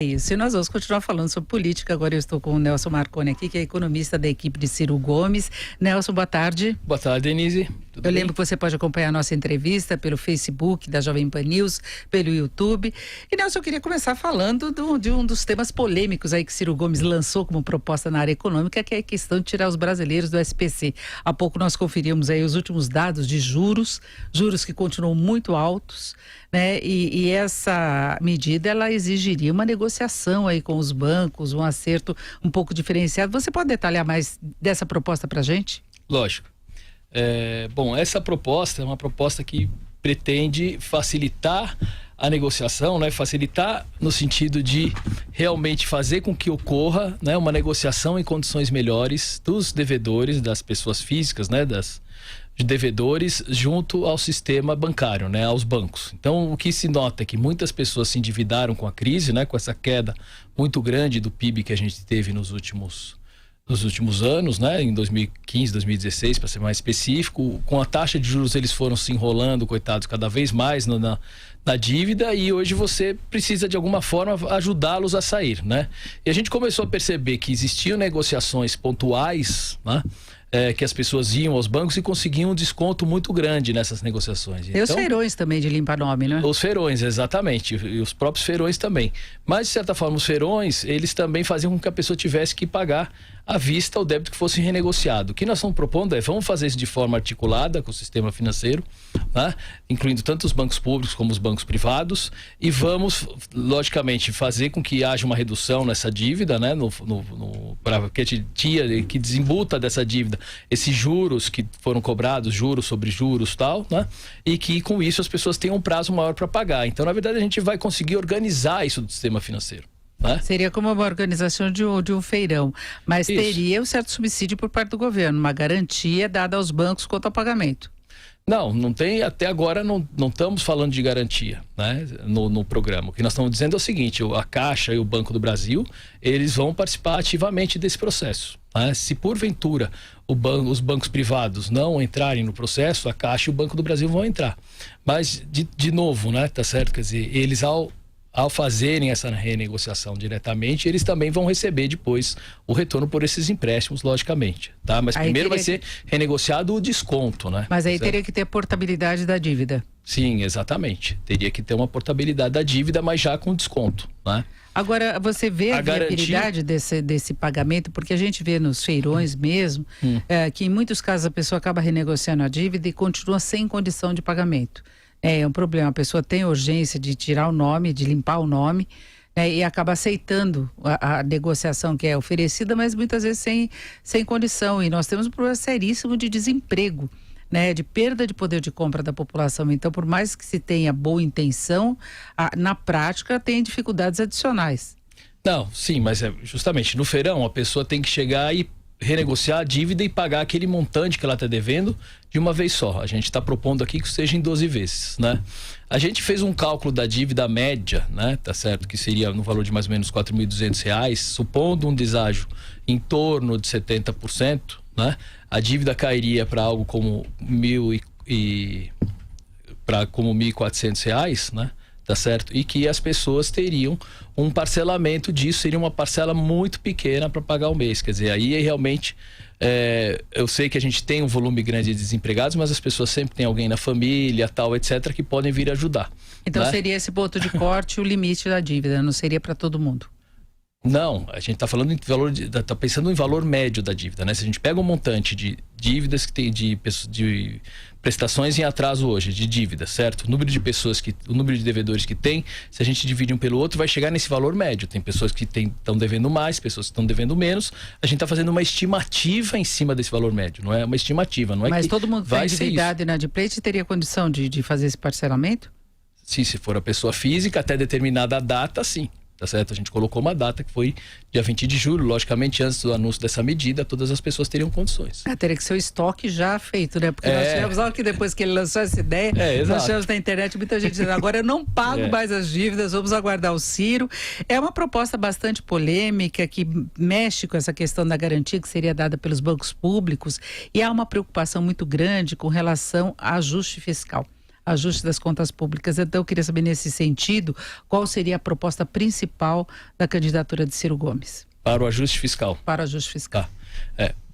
Isso, e nós vamos continuar falando sobre política. Agora eu estou com o Nelson Marconi aqui, que é economista da equipe de Ciro Gomes. Nelson, boa tarde. Boa tarde, Denise. Tudo bem? Lembro que você pode acompanhar a nossa entrevista pelo Facebook da Jovem Pan News, pelo YouTube. E, Nelson, eu queria começar falando de um dos temas polêmicos aí que Ciro Gomes lançou como proposta na área econômica, que é a questão de tirar os brasileiros do SPC. Há pouco nós conferimos aí os últimos dados de juros que continuam muito altos, né? E essa medida, ela exigiria uma negociação aí com os bancos, um acerto um pouco diferenciado. Você pode detalhar mais dessa proposta para a gente? Lógico. Bom, essa proposta é uma proposta que pretende facilitar a negociação, né? Facilitar no sentido de realmente fazer com que ocorra, né, uma negociação em condições melhores dos devedores, das pessoas físicas, né, dos devedores junto ao sistema bancário, né, aos bancos. Então, o que se nota é que muitas pessoas se endividaram com a crise, né, com essa queda muito grande do PIB que a gente teve nos últimos anos, né, em 2015, 2016, para ser mais específico. Com a taxa de juros, eles foram se enrolando, coitados, cada vez mais na dívida, e hoje você precisa de alguma forma ajudá-los a sair, né? E a gente começou a perceber que existiam negociações pontuais, né? Que as pessoas iam aos bancos e conseguiam um desconto muito grande nessas negociações. Tem os feirões também de limpar nome, né? Os feirões, exatamente. E os próprios feirões também. Mas, de certa forma, os feirões, eles também faziam com que a pessoa tivesse que pagar à vista o débito que fosse renegociado. O que nós estamos propondo vamos fazer isso de forma articulada com o sistema financeiro, né? Incluindo tanto os bancos públicos como os bancos privados, e vamos, logicamente, fazer com que haja uma redução nessa dívida, né? Que desembuta dessa dívida esses juros que foram cobrados, juros sobre juros, tal, né? E que com isso as pessoas tenham um prazo maior para pagar. Então, na verdade, a gente vai conseguir organizar isso do sistema financeiro, né? Seria como uma organização de um feirão, mas isso. Teria um certo subsídio por parte do governo, uma garantia dada aos bancos quanto ao pagamento. Não tem, até agora não estamos falando de garantia, né, no programa. O que nós estamos dizendo é o seguinte: a Caixa e o Banco do Brasil, eles vão participar ativamente desse processo, né? Se porventura os bancos privados não entrarem no processo, a Caixa e o Banco do Brasil vão entrar. Mas, de novo, né, tá certo? Quer dizer, eles ao fazerem essa renegociação diretamente, eles também vão receber depois o retorno por esses empréstimos, logicamente, tá? Mas aí primeiro vai ser renegociado o desconto, né? Mas aí teria que ter a portabilidade da dívida. Sim, exatamente. Teria que ter uma portabilidade da dívida, mas já com desconto, né? Agora, você vê a viabilidade desse pagamento, porque a gente vê nos feirões mesmo, que em muitos casos a pessoa acaba renegociando a dívida e continua sem condição de pagamento. É um problema, a pessoa tem urgência de tirar o nome, de limpar o nome, né, e acaba aceitando a negociação que é oferecida, mas muitas vezes sem condição. E nós temos um problema seríssimo de desemprego, né, de perda de poder de compra da população. Então, por mais que se tenha boa intenção, na prática tem dificuldades adicionais. Não, sim, mas justamente no feirão a pessoa tem que chegar e renegociar a dívida e pagar aquele montante que ela está devendo de uma vez só. A gente está propondo aqui que seja em 12 vezes, né? A gente fez um cálculo da dívida média, né? Tá certo? Que seria no valor de mais ou menos R$ 4.200, supondo um deságio em torno de 70%, né? A dívida cairia para algo como R$ 1.400, né? Tá certo? E que as pessoas teriam um parcelamento disso, seria uma parcela muito pequena para pagar o mês. Quer dizer, aí realmente eu sei que a gente tem um volume grande de desempregados, mas as pessoas sempre têm alguém na família, tal, etc, que podem vir ajudar. Então, né? Seria esse ponto de corte o limite da dívida, não seria para todo mundo? Não, a gente está falando em valor, está pensando em valor médio da dívida, né? Se a gente pega um montante de dívidas que tem de prestações em atraso hoje, de dívida, certo? O número de pessoas o número de devedores que tem, se a gente dividir um pelo outro, vai chegar nesse valor médio. Tem pessoas que estão devendo mais, pessoas que estão devendo menos. A gente está fazendo uma estimativa em cima desse valor médio, não é uma estimativa, não é? Mas que todo mundo que tem endividado e inadimplente teria condição de fazer esse parcelamento? Sim, se for a pessoa física, até determinada data, sim. Tá certo? A gente colocou uma data que foi dia 20 de julho, logicamente antes do anúncio dessa medida, todas as pessoas teriam condições. Teria que ser o estoque já feito, né? Porque nós tivemos algo que depois que ele lançou essa ideia, nós tivemos na internet muita gente dizendo, agora eu não pago mais as dívidas, vamos aguardar o Ciro. É uma proposta bastante polêmica que mexe com essa questão da garantia que seria dada pelos bancos públicos, e há uma preocupação muito grande com relação a ajuste fiscal. ajuste das contas públicas. Então, eu queria saber, nesse sentido, qual seria a proposta principal da candidatura de Ciro Gomes? Para o ajuste fiscal. Para o ajuste fiscal.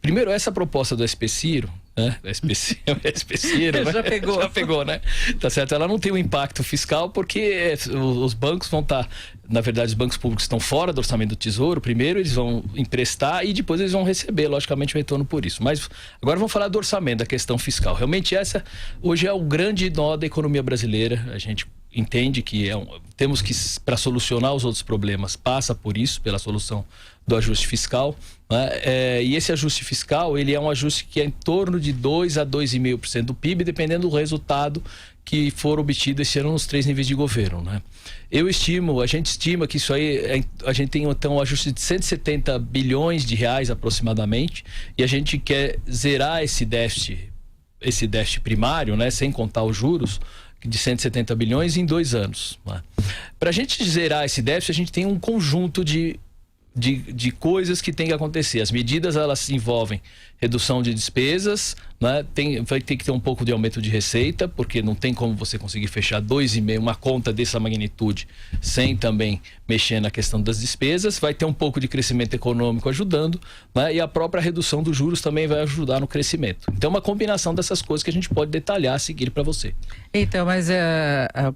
Primeiro, essa proposta do SP Ciro, né? SP Ciro, né? Já pegou, né? Tá certo? Ela não tem um impacto fiscal porque os bancos vão estar... Na verdade, os bancos públicos estão fora do orçamento do Tesouro. Primeiro, eles vão emprestar e depois eles vão receber, logicamente, o retorno por isso. Mas agora vamos falar do orçamento, da questão fiscal. Realmente, essa hoje é o grande nó da economia brasileira. A gente entende que temos que, para solucionar os outros problemas, passa por isso, pela solução do ajuste fiscal, né? E esse ajuste fiscal, ele é um ajuste que é em torno de 2 a 2,5% do PIB, dependendo do resultado que for obtido esse ano nos 3 níveis de governo, né? A gente estima que isso aí, a gente tem então um ajuste de 170 bilhões de reais aproximadamente, e a gente quer zerar esse déficit primário, né, sem contar os juros, de 170 bilhões em 2 anos. Né? Para a gente zerar esse déficit, a gente tem um conjunto de coisas que tem que acontecer. As medidas, elas envolvem redução de despesas, né? Vai ter que ter um pouco de aumento de receita, porque não tem como você conseguir fechar 2,5, uma conta dessa magnitude, sem também mexer na questão das despesas. Vai ter um pouco de crescimento econômico ajudando, né? E a própria redução dos juros também vai ajudar no crescimento. Então, uma combinação dessas coisas que a gente pode detalhar a seguir para você. Então, mas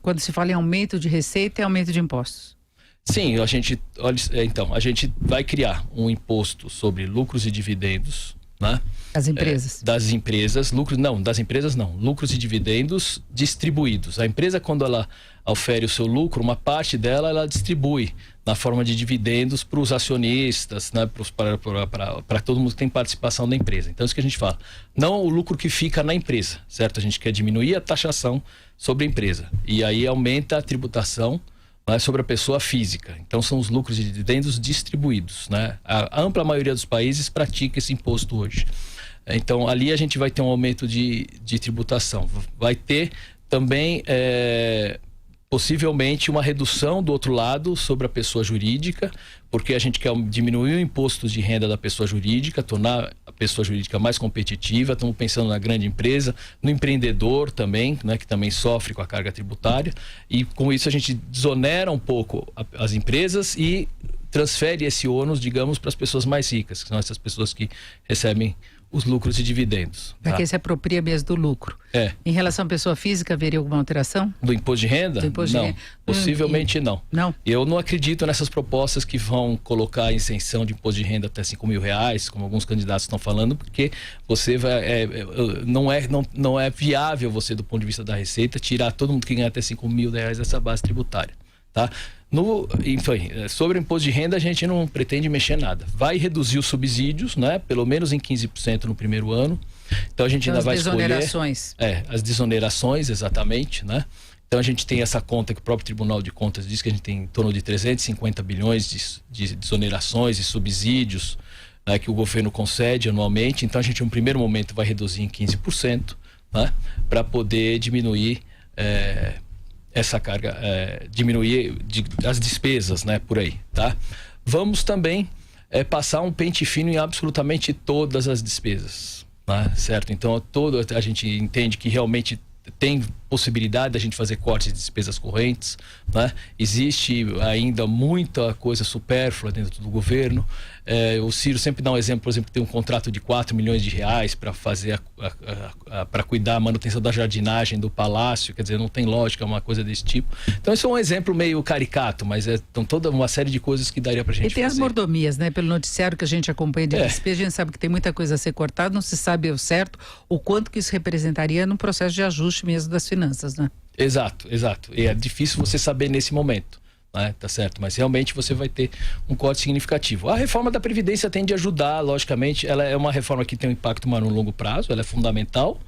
quando se fala em aumento de receita, é aumento de impostos? Sim, a gente vai criar um imposto sobre lucros e dividendos, né? Das empresas. Das empresas, lucros e dividendos distribuídos. A empresa, quando ela ofere o seu lucro, uma parte dela ela distribui na forma de dividendos para os acionistas, né? Para todo mundo que tem participação na empresa. Então, isso que a gente fala. Não o lucro que fica na empresa, certo? A gente quer diminuir a taxação sobre a empresa. E aí aumenta a tributação, né, sobre a pessoa física. Então são os lucros e dividendos distribuídos, né? A ampla maioria dos países pratica esse imposto hoje. Então ali a gente vai ter um aumento de tributação. Vai ter também possivelmente uma redução do outro lado sobre a pessoa jurídica, porque a gente quer diminuir o imposto de renda da pessoa jurídica, tornar a pessoa jurídica mais competitiva. Estamos pensando na grande empresa, no empreendedor também, né, que também sofre com a carga tributária, e com isso a gente desonera um pouco as empresas e transfere esse ônus, digamos, para as pessoas mais ricas, que são essas pessoas que recebem os lucros e dividendos. Para quem se apropria mesmo do lucro. Em relação à pessoa física, haveria alguma alteração? Do imposto de renda? Não, possivelmente não. Não? Eu não acredito nessas propostas que vão colocar a isenção de imposto de renda até R$5.000, como alguns candidatos estão falando, porque você vai, não é viável você, do ponto de vista da receita, tirar todo mundo que ganha até R$5.000 dessa base tributária, tá? Sobre o imposto de renda, a gente não pretende mexer nada. Vai reduzir os subsídios, né? Pelo menos em 15% no primeiro ano. Então a gente ainda vai escolher... as desonerações, exatamente, né? Então a gente tem essa conta que o próprio Tribunal de Contas diz que a gente tem em torno de 350 bilhões de desonerações e subsídios, né, que o governo concede anualmente. Então a gente, no primeiro momento, vai reduzir em 15%, né? Para poder diminuir... essa carga, diminuir as despesas, né, por aí, tá? Vamos também passar um pente fino em absolutamente todas as despesas, né? Certo? Então, a gente entende que realmente tem possibilidade da gente fazer cortes de despesas correntes, né? Existe ainda muita coisa supérflua dentro do governo. O Ciro sempre dá um exemplo, por exemplo, tem um contrato de R$4 milhões para fazer para cuidar da manutenção da jardinagem do palácio, quer dizer, não tem lógica uma coisa desse tipo. Então isso é um exemplo meio caricato, mas então toda uma série de coisas que daria pra gente fazer. E tem as mordomias, né? Pelo noticiário que a gente acompanha de despesa, a gente sabe que tem muita coisa a ser cortada, não se sabe ao certo o quanto que isso representaria num processo de ajuste mesmo das finanças, né? Exato. E é difícil você saber nesse momento, né? Tá certo, mas realmente você vai ter um corte significativo. A reforma da Previdência tende a ajudar, logicamente. Ela é uma reforma que tem um impacto maior no longo prazo, ela é fundamental,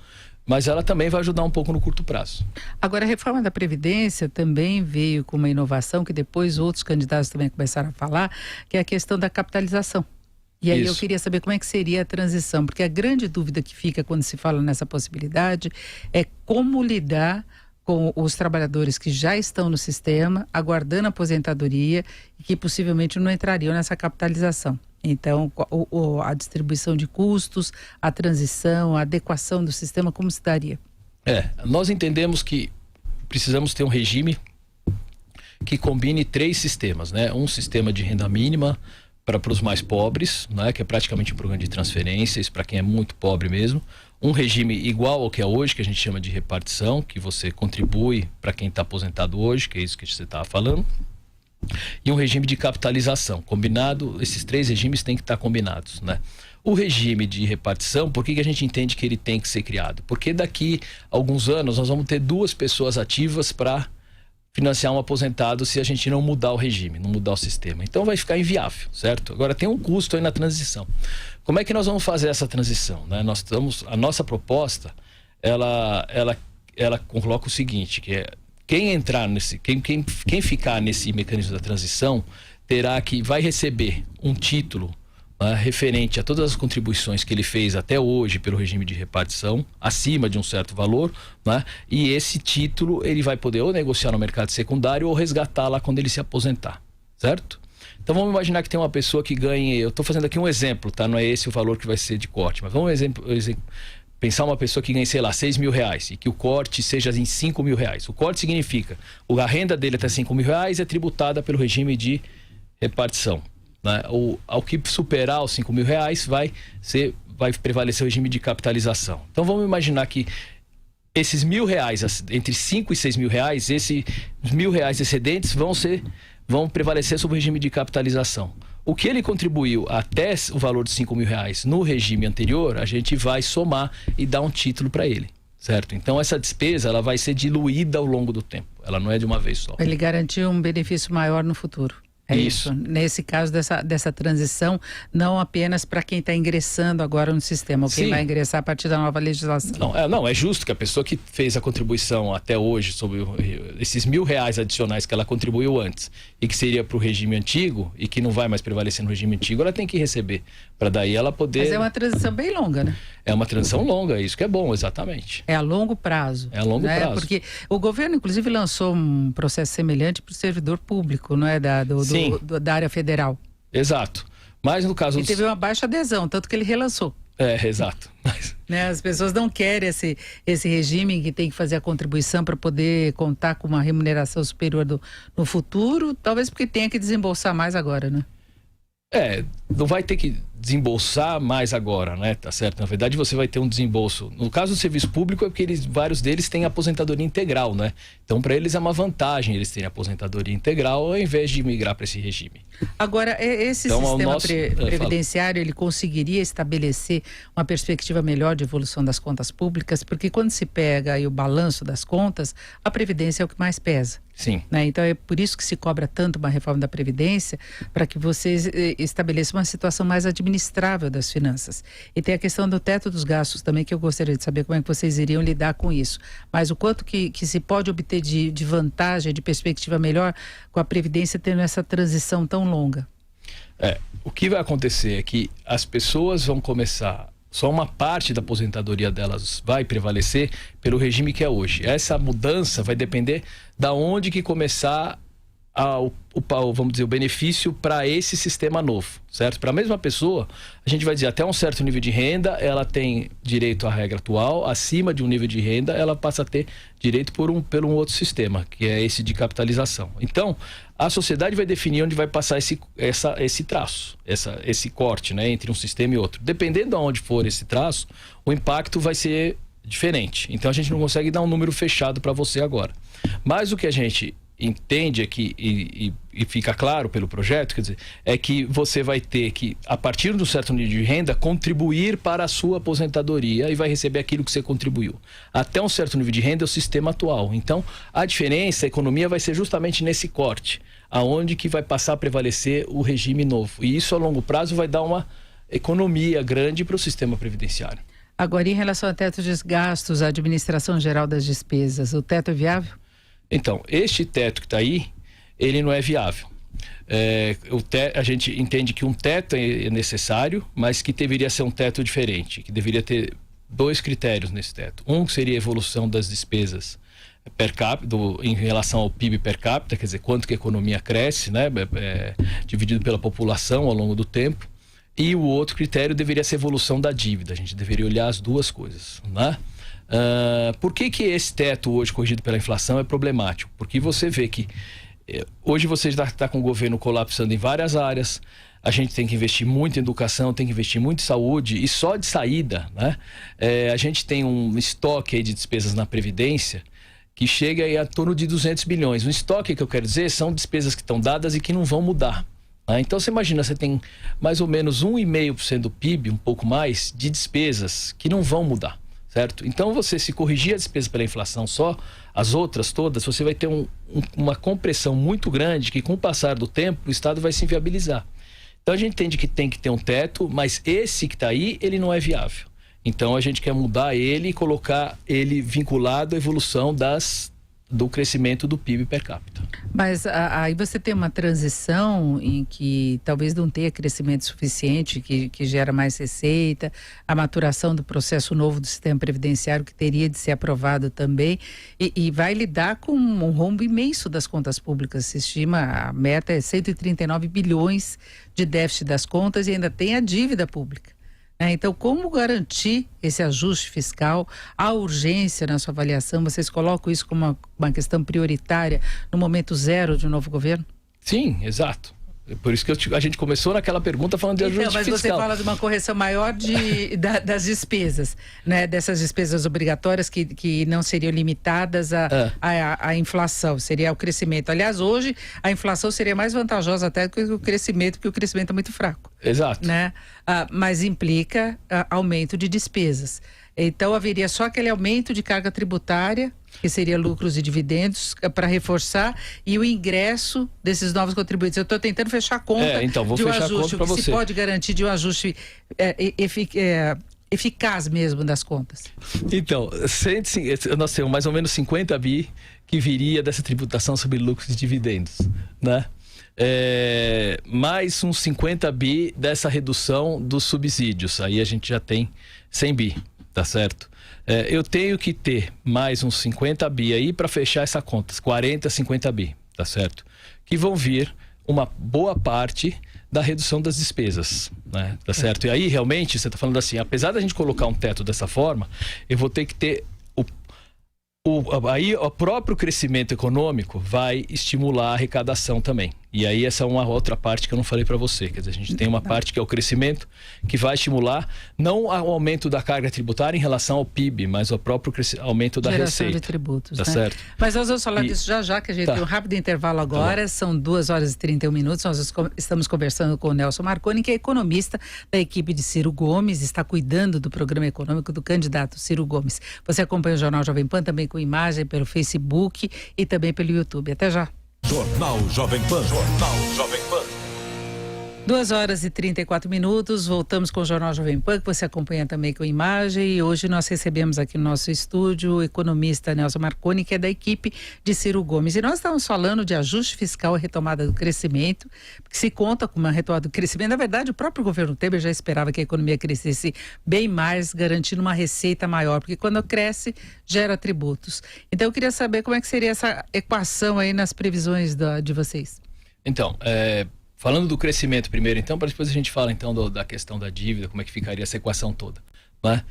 mas ela também vai ajudar um pouco no curto prazo. Agora, a reforma da Previdência também veio com uma inovação que depois outros candidatos também começaram a falar, que é a questão da capitalização. E aí eu queria saber como é que seria a transição, porque a grande dúvida que fica quando se fala nessa possibilidade é como lidar com os trabalhadores que já estão no sistema, aguardando a aposentadoria e que possivelmente não entrariam nessa capitalização. Então, a distribuição de custos, a transição, a adequação do sistema, como se daria? Nós entendemos que precisamos ter um regime que combine 3 sistemas, né? Um sistema de renda mínima para os mais pobres, né? Que é praticamente um programa de transferências para quem é muito pobre mesmo. Um regime igual ao que é hoje, que a gente chama de repartição, que você contribui para quem está aposentado hoje, que é isso que você estava falando. E um regime de capitalização. Combinado, esses 3 regimes têm que estar combinados, né? O regime de repartição, por que a gente entende que ele tem que ser criado? Porque daqui a alguns anos nós vamos ter 2 pessoas ativas para financiar um aposentado se a gente não mudar o regime, não mudar o sistema. Então vai ficar inviável, certo? Agora tem um custo aí na transição. Como é que nós vamos fazer essa transição, né? A nossa proposta, ela coloca o seguinte, que é quem ficar nesse mecanismo da transição vai receber um título, né, referente a todas as contribuições que ele fez até hoje pelo regime de repartição, acima de um certo valor, né, e esse título ele vai poder ou negociar no mercado secundário ou resgatar lá quando ele se aposentar, certo? Então vamos imaginar que tem uma pessoa que ganhe, eu estou fazendo aqui um exemplo, tá? Não é esse o valor que vai ser de corte, mas vamos pensar uma pessoa que ganha, sei lá, 6 mil reais e que o corte seja em 5 mil reais. O corte significa, a renda dele até 5 mil reais é tributada pelo regime de repartição, né? Ao que superar os 5 mil reais vai prevalecer o regime de capitalização. Então vamos imaginar que esses R$1.000, entre 5 e 6 mil reais, esses R$1.000 excedentes vão prevalecer sobre o regime de capitalização. O que ele contribuiu até o valor de 5 mil reais no regime anterior, a gente vai somar e dar um título para ele, certo? Então essa despesa ela vai ser diluída ao longo do tempo, ela não é de uma vez só. Ele garantiu um benefício maior no futuro. É isso. Nesse caso dessa transição, não apenas para quem está ingressando agora no sistema, ou quem vai ingressar a partir da nova legislação. Não, é justo que a pessoa que fez a contribuição até hoje sobre esses R$1.000 adicionais que ela contribuiu antes e que seria para o regime antigo e que não vai mais prevalecer no regime antigo, ela tem que receber, para daí ela poder... Mas é uma transição bem longa, né? É uma transição longa, isso que é bom, exatamente. É a longo prazo. É a longo prazo. Porque o governo, inclusive, lançou um processo semelhante para o servidor público, não é? Da área federal. Exato. Mas no caso... E teve uma baixa adesão, tanto que ele relançou. Exato. Mas... As pessoas não querem esse regime que tem que fazer a contribuição para poder contar com uma remuneração superior no futuro, talvez porque tenha que desembolsar mais agora, né? Não vai ter que desembolsar mais agora, né? Tá certo? Na verdade, você vai ter um desembolso. No caso do serviço público, é porque vários deles têm aposentadoria integral, né? Então, para eles é uma vantagem eles terem aposentadoria integral ao invés de migrar para esse regime. Agora, esse sistema previdenciário, ele conseguiria estabelecer uma perspectiva melhor de evolução das contas públicas? Porque quando se pega aí o balanço das contas, a Previdência é o que mais pesa. Sim. Né? Então é por isso que se cobra tanto uma reforma da Previdência, para que vocês estabeleçam uma situação mais administrável das finanças. E tem a questão do teto dos gastos também, que eu gostaria de saber como é que vocês iriam lidar com isso. Mas o quanto que se pode obter de vantagem, de perspectiva melhor com a Previdência tendo essa transição tão longa? O que vai acontecer é que as pessoas vão começar... Só uma parte da aposentadoria delas vai prevalecer pelo regime que é hoje. Essa mudança vai depender da onde que começar vamos dizer, o benefício para esse sistema novo, certo? Para a mesma pessoa, a gente vai dizer, até um certo nível de renda, ela tem direito à regra atual, acima de um nível de renda, ela passa a ter direito por um outro sistema, que é esse de capitalização. Então, a sociedade vai definir onde vai passar esse traço, esse corte, né, entre um sistema e outro. Dependendo de onde for esse traço, o impacto vai ser diferente. Então, a gente não consegue dar um número fechado para você agora. Mas o que a gente entende aqui e fica claro pelo projeto, quer dizer, é que você vai ter que, a partir de um certo nível de renda, contribuir para a sua aposentadoria e vai receber aquilo que você contribuiu. Até um certo nível de renda é o sistema atual. Então, a diferença, a economia vai ser justamente nesse corte, aonde que vai passar a prevalecer o regime novo. E isso, a longo prazo, vai dar uma economia grande para o sistema previdenciário. Agora, em relação ao teto de gastos, a administração geral das despesas, o teto é viável? Então, este teto que está aí, ele não é viável. A gente entende que um teto é necessário, mas que deveria ser um teto diferente, que deveria ter 2 critérios nesse teto. Um seria a evolução das despesas per capita, em relação ao PIB per capita, quer dizer, quanto que a economia cresce, né, dividido pela população ao longo do tempo. E o outro critério deveria ser a evolução da dívida. A gente deveria olhar as duas coisas, né? Por que esse teto hoje corrigido pela inflação é problemático? Porque você vê que hoje você está com o governo colapsando em várias áreas, a gente tem que investir muito em educação, tem que investir muito em saúde, e só de saída, né? A gente tem um estoque aí de despesas na Previdência que chega aí a torno de 200 bilhões. Um estoque que eu quero dizer são despesas que estão dadas e que não vão mudar. Então você imagina, você tem mais ou menos 1,5% do PIB, um pouco mais, de despesas que não vão mudar, certo? Então você, se corrigir a despesa pela inflação só, as outras todas, você vai ter uma compressão muito grande que, com o passar do tempo, o Estado vai se inviabilizar. Então a gente entende que tem que ter um teto, mas esse que está aí, ele não é viável. Então a gente quer mudar ele e colocar ele vinculado à evolução do crescimento do PIB per capita. Mas aí você tem uma transição em que talvez não tenha crescimento suficiente, que gera mais receita, a maturação do processo novo do sistema previdenciário que teria de ser aprovado também, e vai lidar com um rombo imenso das contas públicas. Se estima, a meta é 139 bilhões de déficit das contas e ainda tem a dívida pública. Então, como garantir esse ajuste fiscal, a urgência na sua avaliação? Vocês colocam isso como uma questão prioritária no momento zero de um novo governo? Sim, exato. Por isso que a gente começou naquela pergunta falando de ajuste fiscal. Mas você fala de uma correção maior das despesas, né? Dessas despesas obrigatórias que não seriam limitadas à inflação, seria o crescimento. Aliás, hoje a inflação seria mais vantajosa até do que o crescimento, porque o crescimento é muito fraco. Exato. Né? Mas implica aumento de despesas. Então haveria só aquele aumento de carga tributária, que seria lucros e dividendos, para reforçar, e o ingresso desses novos contribuintes. Eu estou tentando fechar a conta então, vou de um fechar ajuste, a conta para você. Se pode garantir de um ajuste eficaz mesmo das contas. Então, nós temos mais ou menos 50 bi que viria dessa tributação sobre lucros e dividendos, né? Mais uns 50 bi dessa redução dos subsídios. Aí a gente já tem 100 bi, tá certo? Eu tenho que ter mais uns 50 bi aí para fechar essa conta, 40, 50 bi, tá certo? Que vão vir uma boa parte da redução das despesas, né? Tá certo? E aí realmente você tá falando assim, apesar da gente colocar um teto dessa forma, eu vou ter que ter aí o próprio crescimento econômico vai estimular a arrecadação também. E aí essa é uma outra parte que eu não falei para você. Quer dizer, a gente tem uma parte que é o crescimento, que vai estimular não o aumento da carga tributária em relação ao PIB, mas o próprio aumento da geração receita. De tributos, tá né? certo? Mas nós vamos falar disso já, que a gente tem um rápido intervalo agora. São 2 horas e 31 minutos. Nós estamos conversando com o Nelson Marconi, que é economista da equipe de Ciro Gomes, está cuidando do programa econômico do candidato Ciro Gomes. Você acompanha o Jornal Jovem Pan também com imagem pelo Facebook e também pelo YouTube. Até já. Jornal Jovem Pan. Jornal Jovem Pan. 2 horas e 34 minutos, voltamos com o Jornal Jovem Pan, que você acompanha também com imagem, e hoje nós recebemos aqui no nosso estúdio o economista Nelson Marconi, que é da equipe de Ciro Gomes, e nós estamos falando de ajuste fiscal e retomada do crescimento, porque se conta com uma retomada do crescimento. Na verdade, o próprio governo Temer já esperava que a economia crescesse bem mais, garantindo uma receita maior, porque quando cresce, gera tributos. Então eu queria saber como é que seria essa equação aí nas previsões de vocês. Então, falando do crescimento primeiro, então, para depois a gente fala então da questão da dívida, como é que ficaria essa equação toda, né?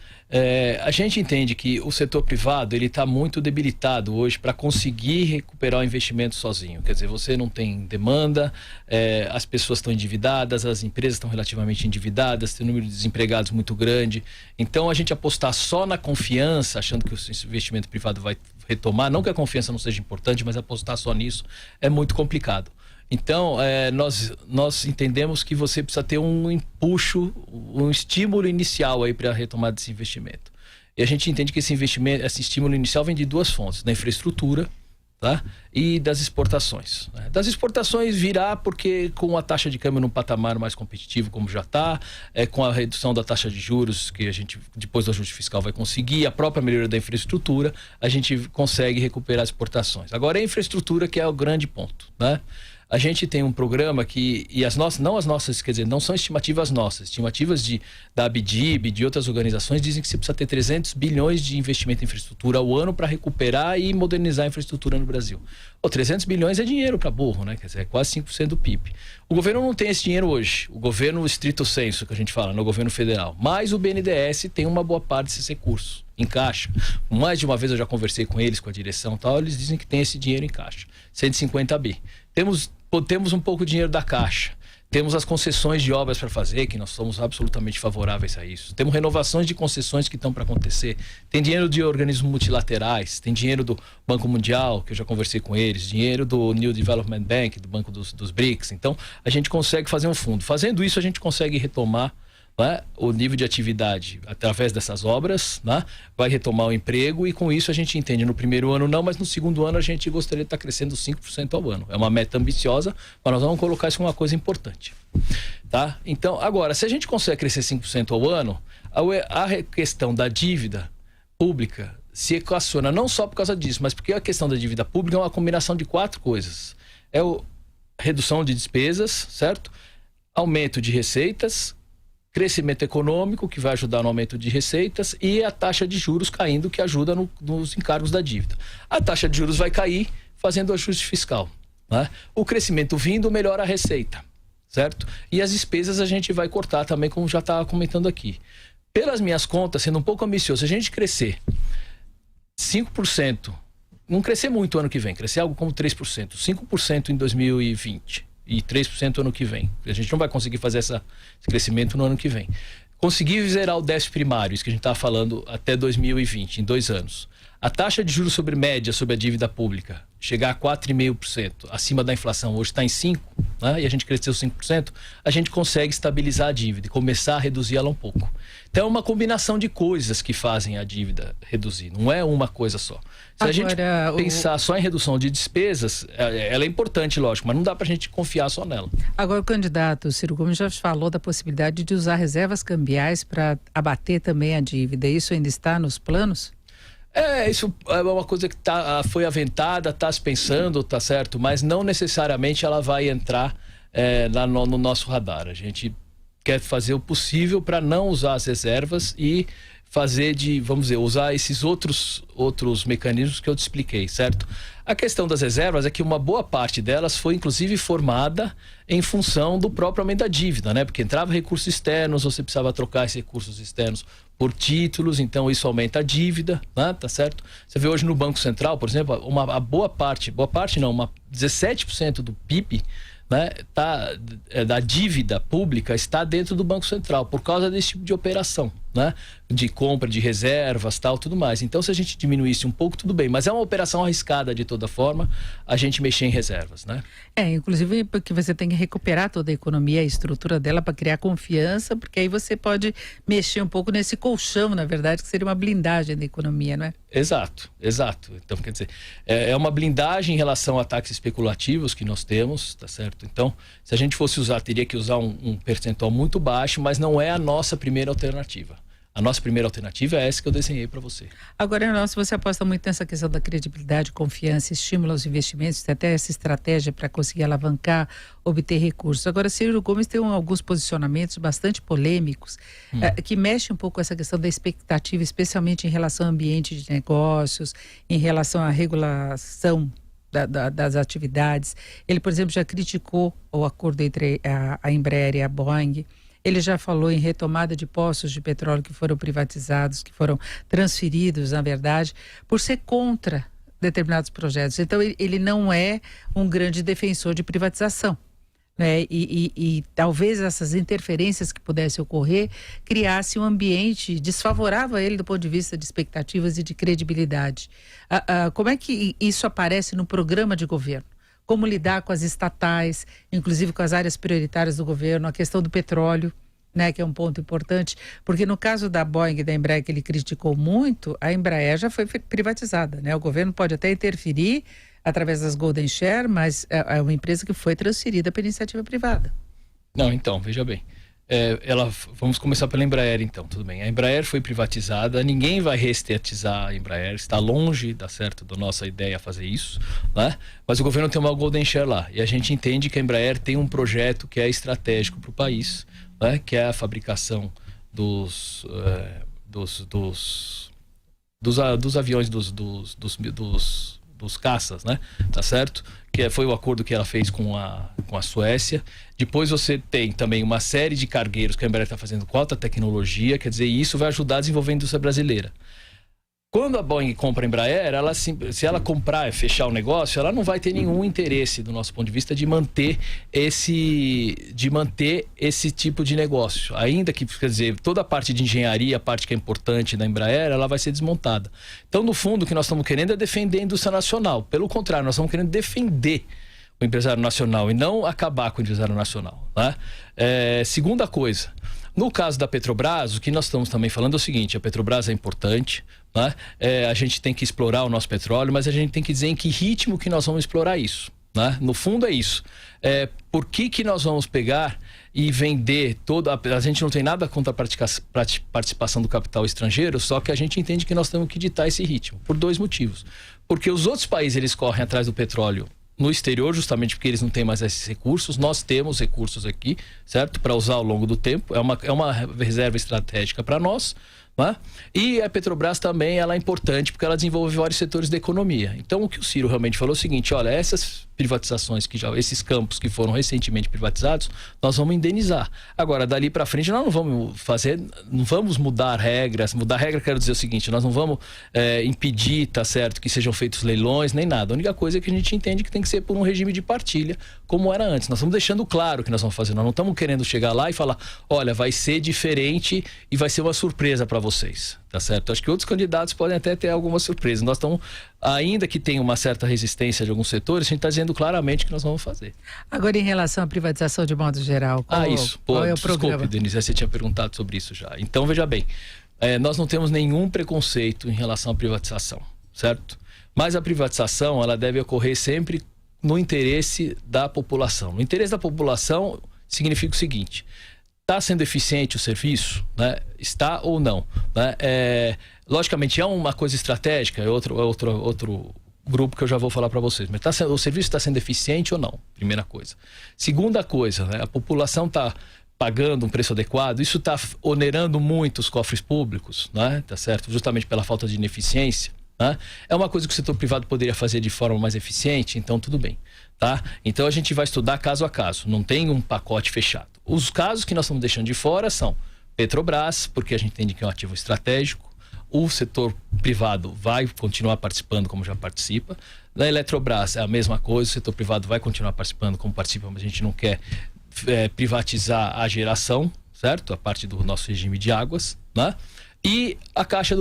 A gente entende que o setor privado ele está muito debilitado hoje para conseguir recuperar o investimento sozinho. Quer dizer, você não tem demanda, as pessoas estão endividadas, as empresas estão relativamente endividadas, tem um número de desempregados muito grande. Então a gente apostar só na confiança, achando que o investimento privado vai retomar, não que a confiança não seja importante, mas apostar só nisso é muito complicado. Então, nós entendemos que você precisa ter um empuxo, um estímulo inicial aí para a retomada desse investimento. E a gente entende que esse estímulo inicial vem de 2 fontes, da infraestrutura, tá? E das exportações. Das exportações virá porque com a taxa de câmbio num patamar mais competitivo como já está, com a redução da taxa de juros que a gente, depois do ajuste fiscal, vai conseguir, a própria melhoria da infraestrutura, a gente consegue recuperar as exportações. Agora é a infraestrutura que é o grande ponto, né? A gente tem um programa que, e não as nossas, quer dizer, não são estimativas nossas, estimativas da ABDIB, de outras organizações, dizem que você precisa ter 300 bilhões de investimento em infraestrutura ao ano para recuperar e modernizar a infraestrutura no Brasil. 300 bilhões é dinheiro para burro, né? Quer dizer, é quase 5% do PIB. O governo não tem esse dinheiro hoje, o governo estrito senso, que a gente fala, no governo federal, mas o BNDES tem uma boa parte desses recursos em caixa. Mais de uma vez eu já conversei com eles, com a direção e tal, eles dizem que tem esse dinheiro em caixa, 150 bi. Temos um pouco de dinheiro da Caixa. Temos as concessões de obras para fazer, que nós somos absolutamente favoráveis a isso. Temos renovações de concessões que estão para acontecer. Tem dinheiro de organismos multilaterais, tem dinheiro do Banco Mundial, que eu já conversei com eles, dinheiro do New Development Bank, do Banco dos BRICS. Então, a gente consegue fazer um fundo. Fazendo isso, a gente consegue retomar, né, o nível de atividade através dessas obras, né, vai retomar o emprego e com isso a gente entende, no primeiro ano não, mas no segundo ano a gente gostaria de estar crescendo 5% ao ano. É uma meta ambiciosa, mas nós vamos colocar isso como uma coisa importante. Tá? Então, agora, se a gente consegue crescer 5% ao ano, a questão da dívida pública se equaciona não só por causa disso, mas porque a questão da dívida pública é uma combinação de 4 coisas. É a redução de despesas, certo? Aumento de receitas, crescimento econômico, que vai ajudar no aumento de receitas, e a taxa de juros caindo, que ajuda nos encargos da dívida. A taxa de juros vai cair fazendo ajuste fiscal, né? O crescimento vindo melhora a receita, certo? E as despesas a gente vai cortar também, como já estava comentando aqui. Pelas minhas contas, sendo um pouco ambicioso, se a gente crescer 5%, não crescer muito ano que vem, crescer algo como 3%, 5% em 2020... e 3% ano que vem. A gente não vai conseguir fazer esse crescimento no ano que vem. Conseguir zerar o déficit primário, isso que a gente estava falando, até 2020, em 2 anos. A taxa de juros sobre média, sobre a dívida pública, chegar a 4,5%, acima da inflação, hoje está em 5%, né? E a gente cresceu 5%, a gente consegue estabilizar a dívida e começar a reduzir ela um pouco. Então é uma combinação de coisas que fazem a dívida reduzir, não é uma coisa só. Se a gente pensar só em redução de despesas, ela é importante, lógico, mas não dá para a gente confiar só nela. Agora o candidato Ciro Gomes já falou da possibilidade de usar reservas cambiais para abater também a dívida. Isso ainda está nos planos? Isso é uma coisa que foi aventada, está se pensando, tá certo, mas não necessariamente ela vai entrar no nosso radar. A gente quer fazer o possível para não usar as reservas e fazer usar esses outros mecanismos que eu te expliquei, certo? A questão das reservas é que uma boa parte delas foi inclusive formada em função do próprio aumento da dívida, né? Porque entrava recursos externos, você precisava trocar esses recursos externos por títulos, então isso aumenta a dívida, né? Tá certo? Você vê hoje no Banco Central, por exemplo, uma 17% do PIB, né, da dívida pública está dentro do Banco Central por causa desse tipo de operação, né, de compra de reservas, tal, tudo mais. Então, se a gente diminuísse um pouco, tudo bem, mas é uma operação arriscada de toda forma a gente mexer em reservas, né? Inclusive porque você tem que recuperar toda a economia, a estrutura dela para criar confiança, porque aí você pode mexer um pouco nesse colchão, na verdade, que seria uma blindagem da economia, não é? Exato. Então, quer dizer, é uma blindagem em relação a ataques especulativos que nós temos, tá certo? Então, se a gente fosse usar, teria que usar um percentual muito baixo, mas não é a nossa primeira alternativa. A nossa primeira alternativa é essa que eu desenhei para você. Agora, se você aposta muito nessa questão da credibilidade, confiança, estímulo aos investimentos, tem até essa estratégia para conseguir alavancar, obter recursos. Agora, Ciro Gomes tem alguns posicionamentos bastante polêmicos que mexem um pouco com essa questão da expectativa, especialmente em relação ao ambiente de negócios, em relação à regulação das atividades. Ele, por exemplo, já criticou o acordo entre a Embraer e a Boeing. Ele já falou em retomada de poços de petróleo que foram privatizados, que foram transferidos, na verdade, por ser contra determinados projetos. Então, ele não é um grande defensor de privatização, né? E talvez essas interferências que pudessem ocorrer criasse um ambiente desfavorável a ele do ponto de vista de expectativas e de credibilidade. Como é que isso aparece no programa de governo? Como lidar com as estatais, inclusive com as áreas prioritárias do governo, a questão do petróleo, né, que é um ponto importante, porque no caso da Boeing e da Embraer, que ele criticou muito, a Embraer já foi privatizada, né? O governo pode até interferir através das Golden Share, mas é uma empresa que foi transferida para iniciativa privada. Não, então, veja bem. Vamos começar pela Embraer, então, tudo bem. A Embraer foi privatizada, ninguém vai reestatizar a Embraer, está longe, dá certo, da nossa ideia fazer isso, né? Mas o governo tem uma Golden Share lá, e a gente entende que a Embraer tem um projeto que é estratégico para o país, né? Que é a fabricação dos aviões, dos caças, né? Tá certo? Que foi o acordo que ela fez com a Suécia. Depois você tem também uma série de cargueiros que a Embraer está fazendo com alta tecnologia, quer dizer, isso vai ajudar a desenvolver a indústria brasileira. Quando a Boeing compra a Embraer, se ela comprar e fechar o negócio, ela não vai ter nenhum interesse, do nosso ponto de vista, de manter esse tipo de negócio. Ainda que, quer dizer, toda a parte de engenharia, a parte que é importante da Embraer, ela vai ser desmontada. Então, no fundo, o que nós estamos querendo é defender a indústria nacional. Pelo contrário, nós estamos querendo defender o empresário nacional e não acabar com o empresário nacional. Né? Segunda coisa, no caso da Petrobras, o que nós estamos também falando é o seguinte: a Petrobras é importante, né? A gente tem que explorar o nosso petróleo, mas a gente tem que dizer em que ritmo que nós vamos explorar isso. Né? No fundo é isso. Por que nós vamos pegar e vender toda... A gente não tem nada contra a participação do capital estrangeiro, só que a gente entende que nós temos que ditar esse ritmo, por 2 motivos. Porque os outros países, eles correm atrás do petróleo no exterior, justamente porque eles não têm mais esses recursos. Nós temos recursos aqui, certo? Para usar ao longo do tempo. É uma reserva estratégica para nós. Né? E a Petrobras também, ela é importante porque ela desenvolve vários setores da economia. Então, o que o Ciro realmente falou é o seguinte: olha, essas privatizações, esses campos que foram recentemente privatizados, nós vamos indenizar. Agora, dali para frente, nós não vamos mudar regras. Mudar regra, quero dizer o seguinte: nós não vamos impedir, tá certo, que sejam feitos leilões, nem nada. A única coisa é que a gente entende que tem que ser por um regime de partilha, como era antes. Nós estamos deixando claro o que nós vamos fazer. Nós não estamos querendo chegar lá e falar: olha, vai ser diferente e vai ser uma surpresa para vocês, tá certo? Acho que outros candidatos podem até ter alguma surpresa. Nós estamos, ainda que tenha uma certa resistência de alguns setores, a gente está dizendo claramente o que nós vamos fazer. Agora, em relação à privatização de modo geral, qual é o programa? Desculpe, Denise, você tinha perguntado sobre isso já. Então, veja bem, nós não temos nenhum preconceito em relação à privatização, certo? Mas a privatização, ela deve ocorrer sempre no interesse da população. No interesse da população significa o seguinte: está sendo eficiente o serviço? Né? Está ou não? Né? Logicamente, é uma coisa estratégica, é outro grupo que eu já vou falar para vocês. Mas o serviço está sendo eficiente ou não? Primeira coisa. Segunda coisa, né? A população está pagando um preço adequado? Isso está onerando muito os cofres públicos, né? Tá certo? Justamente pela falta de ineficiência. Né? É uma coisa que o setor privado poderia fazer de forma mais eficiente, então tudo bem. Tá? Então a gente vai estudar caso a caso, não tem um pacote fechado. Os casos que nós estamos deixando de fora são Petrobras, porque a gente entende que é um ativo estratégico. O setor privado vai continuar participando como já participa. Na Eletrobras é a mesma coisa, o setor privado vai continuar participando como participa, mas a gente não quer privatizar a geração, certo? A parte do nosso regime de águas, né? E a Caixa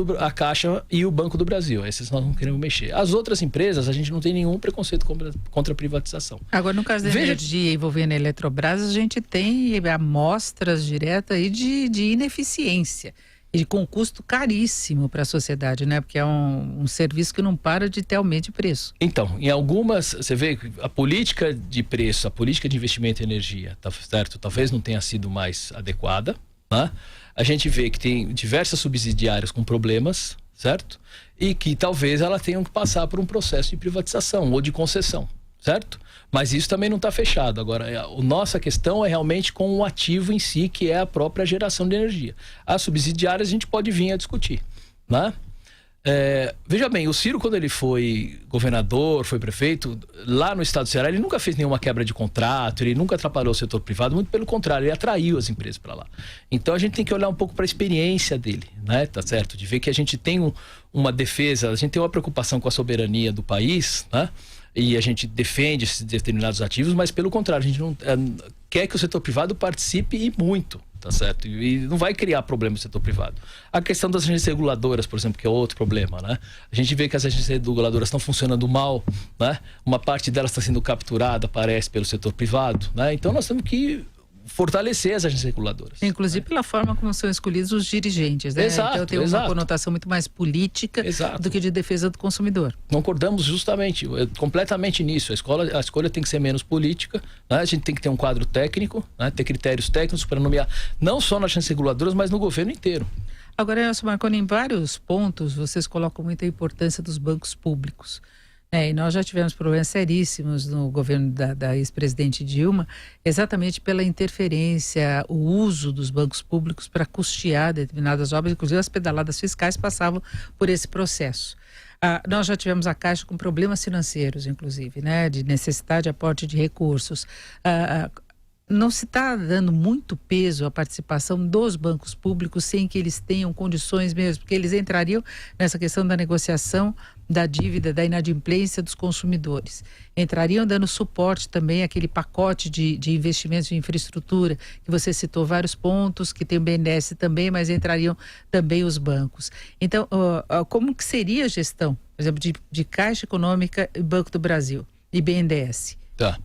e o Banco do Brasil. Esses nós não queremos mexer. As outras empresas, a gente não tem nenhum preconceito contra a privatização. Agora, no caso da energia envolvendo a Eletrobras, a gente tem amostras diretas aí de ineficiência e com custo caríssimo para a sociedade, né? Porque é um serviço que não para de ter aumento de preço. Então, em algumas, você vê a política de preço, a política de investimento em energia, tá certo? Talvez não tenha sido mais adequada, né? A gente vê que tem diversas subsidiárias com problemas, certo? E que talvez elas tenham que passar por um processo de privatização ou de concessão, certo? Mas isso também não está fechado. Agora, a nossa questão é realmente com o ativo em si, que é a própria geração de energia. As subsidiárias a gente pode vir a discutir, né? Veja bem, o Ciro, quando ele foi governador, foi prefeito, lá no estado do Ceará, ele nunca fez nenhuma quebra de contrato, ele nunca atrapalhou o setor privado, muito pelo contrário, ele atraiu as empresas para lá. Então a gente tem que olhar um pouco para a experiência dele, né? Tá certo? De ver que a gente tem uma defesa, a gente tem uma preocupação com a soberania do país, né? E a gente defende esses determinados ativos, mas pelo contrário, a gente não quer que o setor privado participe e muito. Tá certo? E não vai criar problema no setor privado. A questão das agências reguladoras, por exemplo, que é outro problema, né? A gente vê que as agências reguladoras estão funcionando mal, né? Uma parte delas está sendo capturada, parece, pelo setor privado, né? Então nós temos que fortalecer as agências reguladoras. Inclusive pela forma como são escolhidos os dirigentes, né? Exato, então tem uma conotação muito mais política do que de defesa do consumidor. Concordamos justamente, completamente nisso. A escolha tem que ser menos política, né? A gente tem que ter um quadro técnico, né? Ter critérios técnicos para nomear, não só nas agências reguladoras, mas no governo inteiro. Agora, Nelson Marconi, em vários pontos vocês colocam muita importância dos bancos públicos. E nós já tivemos problemas seríssimos no governo da ex-presidente Dilma, exatamente pela interferência, o uso dos bancos públicos para custear determinadas obras, inclusive as pedaladas fiscais passavam por esse processo. Nós já tivemos a Caixa com problemas financeiros, inclusive, né, de necessidade de aporte de recursos. não se está dando muito peso à participação dos bancos públicos sem que eles tenham condições mesmo, porque eles entrariam nessa questão da negociação da dívida, da inadimplência dos consumidores. Entrariam dando suporte também àquele pacote de investimentos de infraestrutura, que você citou vários pontos, que tem o BNDES também, mas entrariam também os bancos. Então, como que seria a gestão, por exemplo, de Caixa Econômica e Banco do Brasil e BNDES? Tá.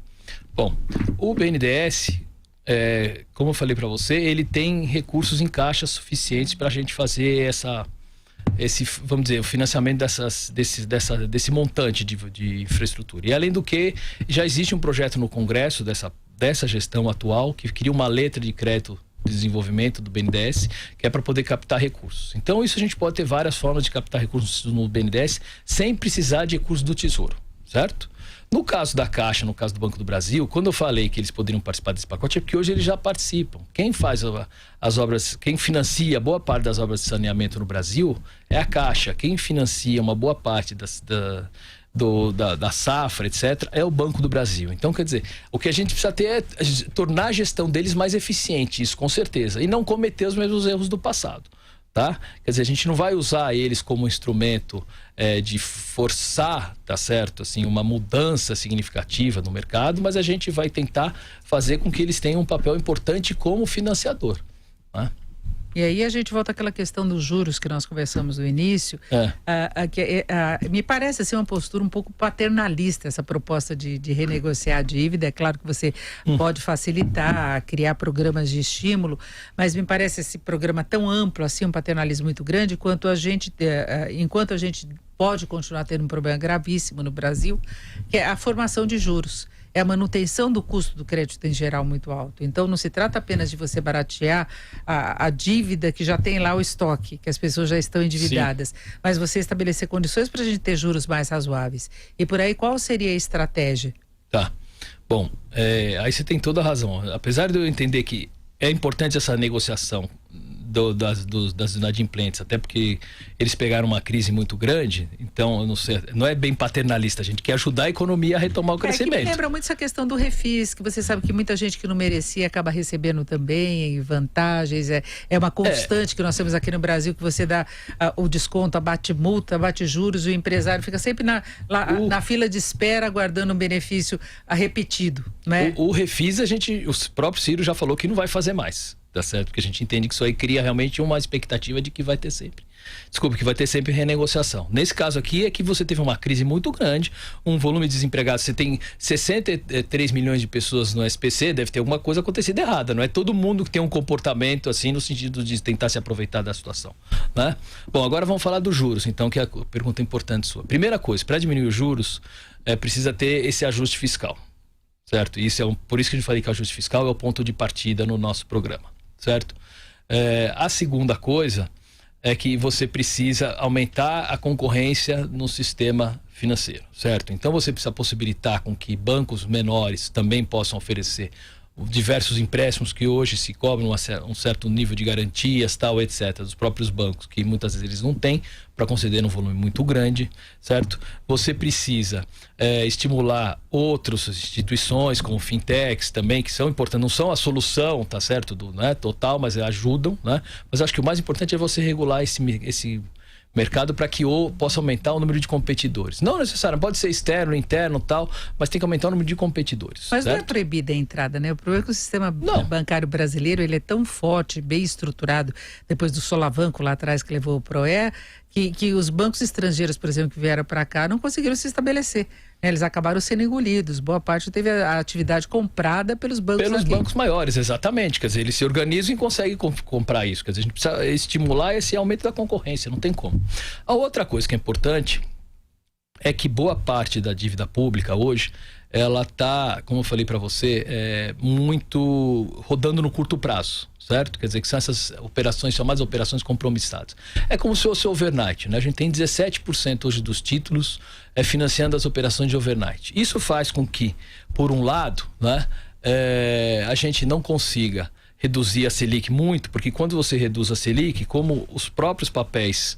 Bom, o BNDES, como eu falei para você, ele tem recursos em caixa suficientes para a gente fazer vamos dizer, o financiamento desse montante de infraestrutura. E além do que, já existe um projeto no Congresso dessa gestão atual que cria uma letra de crédito de desenvolvimento do BNDES, que é para poder captar recursos. Então, isso a gente pode ter várias formas de captar recursos no BNDES sem precisar de recursos do Tesouro, certo? No caso da Caixa, no caso do Banco do Brasil, quando eu falei que eles poderiam participar desse pacote, é porque hoje eles já participam. Quem faz as obras, quem financia boa parte das obras de saneamento no Brasil é a Caixa. Quem financia uma boa parte da safra, etc., é o Banco do Brasil. Então, quer dizer, o que a gente precisa ter é tornar a gestão deles mais eficiente, isso com certeza, e não cometer os mesmos erros do passado. Tá? Quer dizer, a gente não vai usar eles como instrumento de forçar, tá certo, assim, uma mudança significativa no mercado, mas a gente vai tentar fazer com que eles tenham um papel importante como financiador, né? E aí a gente volta àquela questão dos juros que nós conversamos no início, me parece assim uma postura um pouco paternalista, essa proposta de renegociar a dívida. É claro que você pode facilitar, criar programas de estímulo, mas me parece esse programa tão amplo, assim, um paternalismo muito grande, enquanto a gente pode continuar tendo um problema gravíssimo no Brasil, que é a formação de juros. É a manutenção do custo do crédito em geral muito alto. Então, não se trata apenas de você baratear a dívida que já tem lá o estoque, que as pessoas já estão endividadas, sim, mas você estabelecer condições para a gente ter juros mais razoáveis. E por aí, qual seria a estratégia? Tá. Bom, aí você tem toda a razão. Apesar de eu entender que é importante essa negociação das inadimplentes, até porque eles pegaram uma crise muito grande, então eu não sei, não é bem paternalista, a gente quer ajudar a economia a retomar o crescimento. Que me lembra muito essa questão do refis, que você sabe que muita gente que não merecia acaba recebendo também vantagens, é uma constante que nós temos aqui no Brasil, que você dá o desconto, abate multa, abate juros, e o empresário fica sempre na fila de espera aguardando um benefício repetido, né? O refis, o próprio Ciro já falou que não vai fazer mais. Tá certo? Porque a gente entende que isso aí cria realmente uma expectativa de que vai ter sempre. Desculpa, que vai ter sempre renegociação. Nesse caso aqui é que você teve uma crise muito grande, um volume de desempregados. Você tem 63 milhões de pessoas no SPC, deve ter alguma coisa acontecido errada. Não é todo mundo que tem um comportamento assim no sentido de tentar se aproveitar da situação, né? Bom, agora vamos falar dos juros, então, que é a pergunta importante sua. Primeira coisa, para diminuir os juros, precisa ter esse ajuste fiscal, certo? Por isso que a gente falei que o ajuste fiscal é o ponto de partida no nosso programa. Certo? A segunda coisa é que você precisa aumentar a concorrência no sistema financeiro, certo? Então você precisa possibilitar com que bancos menores também possam oferecer diversos empréstimos que hoje se cobram um certo nível de garantias, tal, etc., dos próprios bancos, que muitas vezes eles não têm, para conceder um volume muito grande, certo? Você precisa estimular outras instituições, como fintechs também, que são importantes, não são a solução, tá certo, total, mas ajudam, né? Mas acho que o mais importante é você regular esse mercado para que possa aumentar o número de competidores. Não necessariamente, pode ser externo, interno, tal, mas tem que aumentar o número de competidores. Mas certo? Não é proibida a entrada, né? O problema é que o sistema bancário brasileiro, ele é tão forte, bem estruturado, depois do solavanco lá atrás que levou o PROE, que os bancos estrangeiros, por exemplo, que vieram para cá, não conseguiram se estabelecer. Eles acabaram sendo engolidos. Boa parte teve a atividade comprada pelos bancos. Pelos bancos maiores, exatamente. Quer dizer, eles se organizam e conseguem comprar isso. Quer dizer, a gente precisa estimular esse aumento da concorrência, não tem como. A outra coisa que é importante é que boa parte da dívida pública hoje, ela está, como eu falei para você, muito rodando no curto prazo, certo? Quer dizer que são essas operações, chamadas operações compromissadas. É como se fosse overnight, né? A gente tem 17% hoje dos títulos financiando as operações de overnight. Isso faz com que, por um lado, né, a gente não consiga reduzir a Selic muito, porque quando você reduz a Selic, como os próprios papéis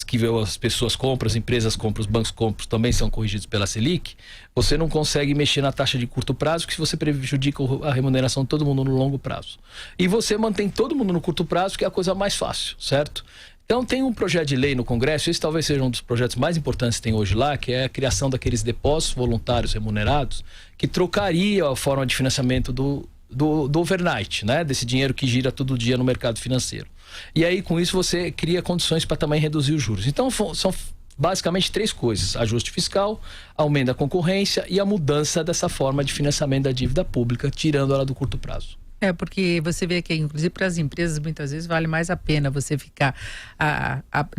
que as pessoas compram, as empresas compram, os bancos compram, também são corrigidos pela Selic, você não consegue mexer na taxa de curto prazo, que você prejudica a remuneração de todo mundo no longo prazo. E você mantém todo mundo no curto prazo, que é a coisa mais fácil, certo? Então tem um projeto de lei no Congresso, esse talvez seja um dos projetos mais importantes que tem hoje lá, que é a criação daqueles depósitos voluntários remunerados, que trocaria a forma de financiamento do overnight, né? Desse dinheiro que gira todo dia no mercado financeiro. E aí, com isso, você cria condições para também reduzir os juros. Então, são basicamente 3 coisas: ajuste fiscal, aumento da concorrência e a mudança dessa forma de financiamento da dívida pública, tirando ela do curto prazo. Porque você vê que, inclusive, para as empresas, muitas vezes vale mais a pena você ficar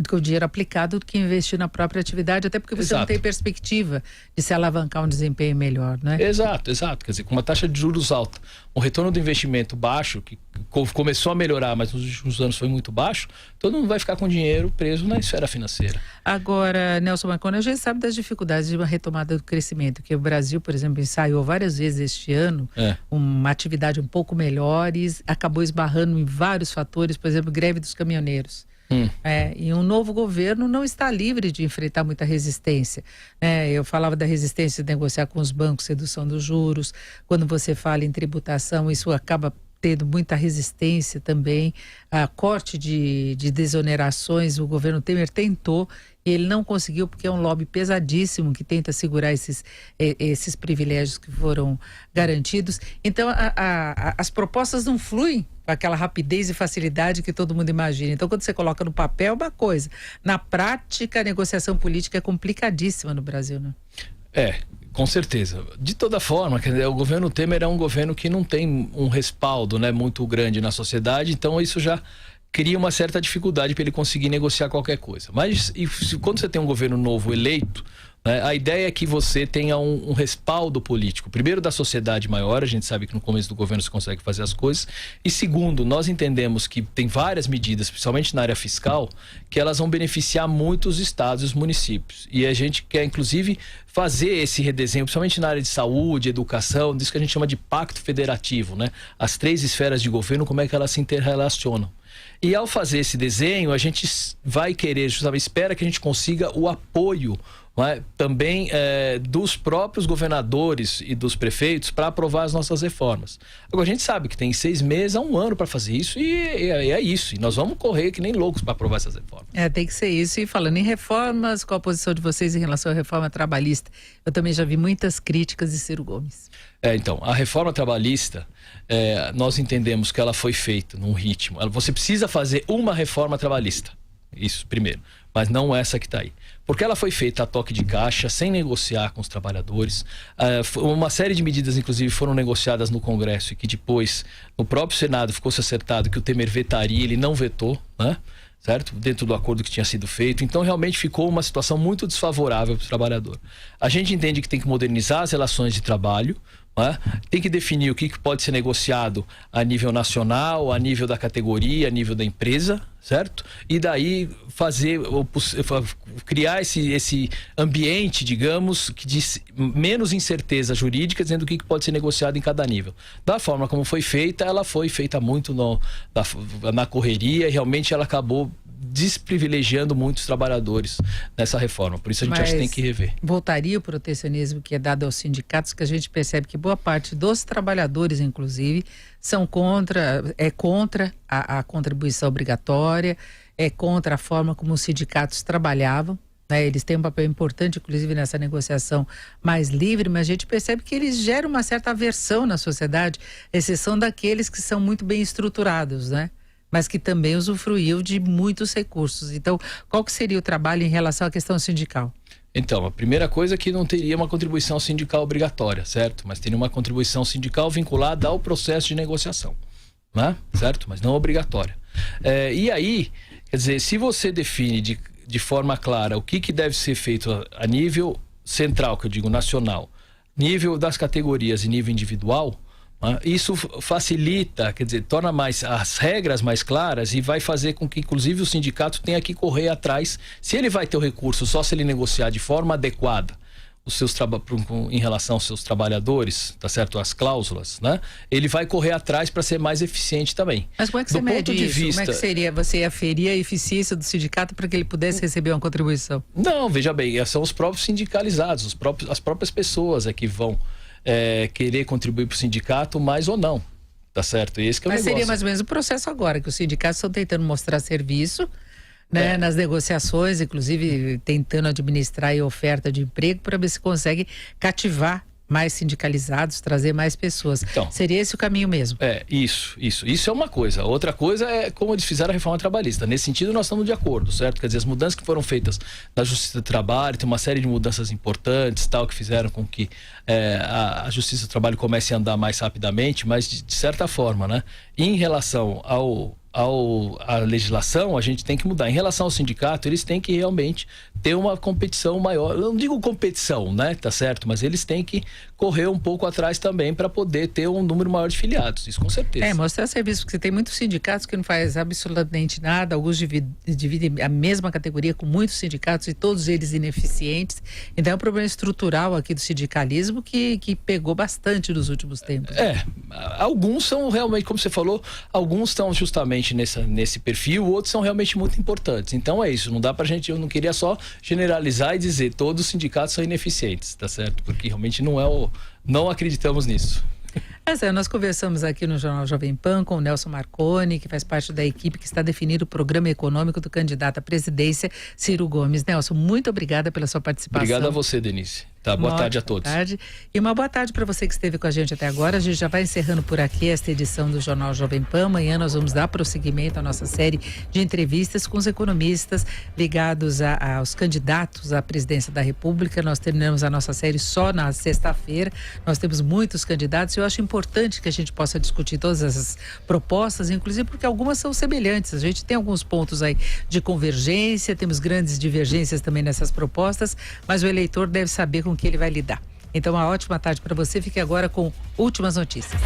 com o dinheiro aplicado do que investir na própria atividade, até porque você não tem perspectiva de se alavancar um desempenho melhor, né? Exato. Quer dizer, com uma taxa de juros alta, um retorno do investimento baixo, que começou a melhorar, mas nos últimos anos foi muito baixo, todo mundo vai ficar com dinheiro preso na esfera financeira. Agora, Nelson Marconi, a gente sabe das dificuldades de uma retomada do crescimento, que o Brasil, por exemplo, ensaiou várias vezes este ano uma atividade um pouco melhor e acabou esbarrando em vários fatores, por exemplo, greve dos caminhoneiros. E um novo governo não está livre de enfrentar muita resistência. Eu falava da resistência de negociar com os bancos, redução dos juros. Quando você fala em tributação, isso acaba tendo muita resistência também. A corte de desonerações, o governo Temer tentou, e ele não conseguiu, porque é um lobby pesadíssimo que tenta segurar esses privilégios que foram garantidos. Então, as propostas não fluem com aquela rapidez e facilidade que todo mundo imagina. Então, quando você coloca no papel, é uma coisa. Na prática, a negociação política é complicadíssima no Brasil, né? Com certeza. De toda forma, o governo Temer é um governo que não tem um respaldo, né, muito grande na sociedade, então isso já cria uma certa dificuldade para ele conseguir negociar qualquer coisa. Mas quando você tem um governo novo eleito, né, a ideia é que você tenha um respaldo político. Primeiro, da sociedade maior, a gente sabe que no começo do governo se consegue fazer as coisas. E segundo, nós entendemos que tem várias medidas, principalmente na área fiscal, que elas vão beneficiar muitos estados e os municípios. E a gente quer, inclusive, fazer esse redesenho, principalmente na área de saúde, educação, disso que a gente chama de pacto federativo, né? As 3 esferas de governo, como é que elas se interrelacionam. E ao fazer esse desenho, a gente vai querer, justamente, espera que a gente consiga o apoio, né, também dos próprios governadores e dos prefeitos para aprovar as nossas reformas. Agora, a gente sabe que tem 6 meses a 1 ano para fazer isso e é isso. E nós vamos correr que nem loucos para aprovar essas reformas. Tem que ser isso. E falando em reformas, qual a posição de vocês em relação à reforma trabalhista? Eu também já vi muitas críticas de Ciro Gomes. Então, a reforma trabalhista, nós entendemos que ela foi feita num ritmo. Você precisa fazer uma reforma trabalhista. Isso, primeiro. Mas não essa que está aí. Porque ela foi feita a toque de caixa, sem negociar com os trabalhadores. Uma série de medidas, inclusive, foram negociadas no Congresso e que depois, no próprio Senado, ficou-se acertado que o Temer vetaria, ele não vetou, né? Certo? Dentro do acordo que tinha sido feito. Então, realmente ficou uma situação muito desfavorável para o trabalhador. A gente entende que tem que modernizar as relações de trabalho, né? Tem que definir o que pode ser negociado a nível nacional, a nível da categoria, a nível da empresa, certo? E daí criar esse ambiente, digamos, que diz menos incerteza jurídica, dizendo o que pode ser negociado em cada nível. Da forma como foi feita, ela foi feita muito na correria e realmente ela acabou desprivilegiando muitos trabalhadores nessa reforma. Por isso a gente acha que tem que rever. Voltaria o protecionismo que é dado aos sindicatos, que a gente percebe que boa parte dos trabalhadores, inclusive, são contra a contribuição obrigatória, contra a forma como os sindicatos trabalhavam. Eles têm um papel importante, inclusive, nessa negociação mais livre, mas a gente percebe que eles geram uma certa aversão na sociedade, exceção daqueles que são muito bem estruturados, né? Mas que também usufruiu de muitos recursos. Então, qual que seria o trabalho em relação à questão sindical? Então, a primeira coisa é que não teria uma contribuição sindical obrigatória, certo? Mas teria uma contribuição sindical vinculada ao processo de negociação, né? Certo? Mas não obrigatória. E aí, quer dizer, se você define de forma clara o que deve ser feito a nível central, que eu digo nacional, nível das categorias e nível individual, isso facilita, quer dizer, torna as regras mais claras e vai fazer com que, inclusive, o sindicato tenha que correr atrás. Se ele vai ter o recurso só se ele negociar de forma adequada em relação aos seus trabalhadores, tá certo? As cláusulas, né? Ele vai correr atrás para ser mais eficiente também. Mas como é que você mede isso? Como é que seria? Você aferir a eficiência do sindicato para que ele pudesse receber uma contribuição? Não, veja bem, são os próprios sindicalizados, as próprias pessoas que vão querer contribuir para o sindicato, mais ou não, tá certo? Esse que é o negócio. Mas seria mais ou menos o processo agora, que os sindicatos estão tentando mostrar serviço, né, nas negociações, inclusive tentando administrar a oferta de emprego para ver se consegue cativar mais sindicalizados, trazer mais pessoas. Então, seria esse o caminho mesmo? Isso é uma coisa. Outra coisa é como eles fizeram a reforma trabalhista. Nesse sentido, nós estamos de acordo, certo? Quer dizer, as mudanças que foram feitas na Justiça do Trabalho, tem uma série de mudanças importantes, tal, que fizeram com que a Justiça do Trabalho comece a andar mais rapidamente, mas de certa forma, né? Em relação a legislação, a gente tem que mudar. Em relação ao sindicato, eles têm que realmente ter uma competição maior. Eu não digo competição, né? Tá certo? Mas eles têm que correr um pouco atrás também para poder ter um número maior de filiados. Isso com certeza. Mostrar serviço, porque tem muitos sindicatos que não fazem absolutamente nada. Alguns dividem a mesma categoria com muitos sindicatos e todos eles ineficientes. Então é um problema estrutural aqui do sindicalismo que pegou bastante nos últimos tempos. Alguns são realmente, como você falou, alguns estão justamente nesse perfil, outros são realmente muito importantes. Então é isso, não dá pra gente, eu não queria só generalizar e dizer todos os sindicatos são ineficientes, tá certo? Porque realmente não acreditamos nisso. Nós conversamos aqui no Jornal Jovem Pan com o Nelson Marconi, que faz parte da equipe que está definindo o programa econômico do candidato à presidência, Ciro Gomes. Nelson, muito obrigada pela sua participação. Obrigado a você, Denise. Boa tarde a todos. Boa tarde. E uma boa tarde para você que esteve com a gente até agora. A gente já vai encerrando por aqui esta edição do Jornal Jovem Pan. Amanhã nós vamos dar prosseguimento à nossa série de entrevistas com os economistas ligados aos candidatos à presidência da República. Nós terminamos a nossa série só na sexta-feira. Nós temos muitos candidatos e eu acho importante que a gente possa discutir todas essas propostas, inclusive porque algumas são semelhantes. A gente tem alguns pontos aí de convergência, temos grandes divergências também nessas propostas, mas o eleitor deve saber com que ele vai lidar. Então, uma ótima tarde para você. Fique agora com últimas notícias.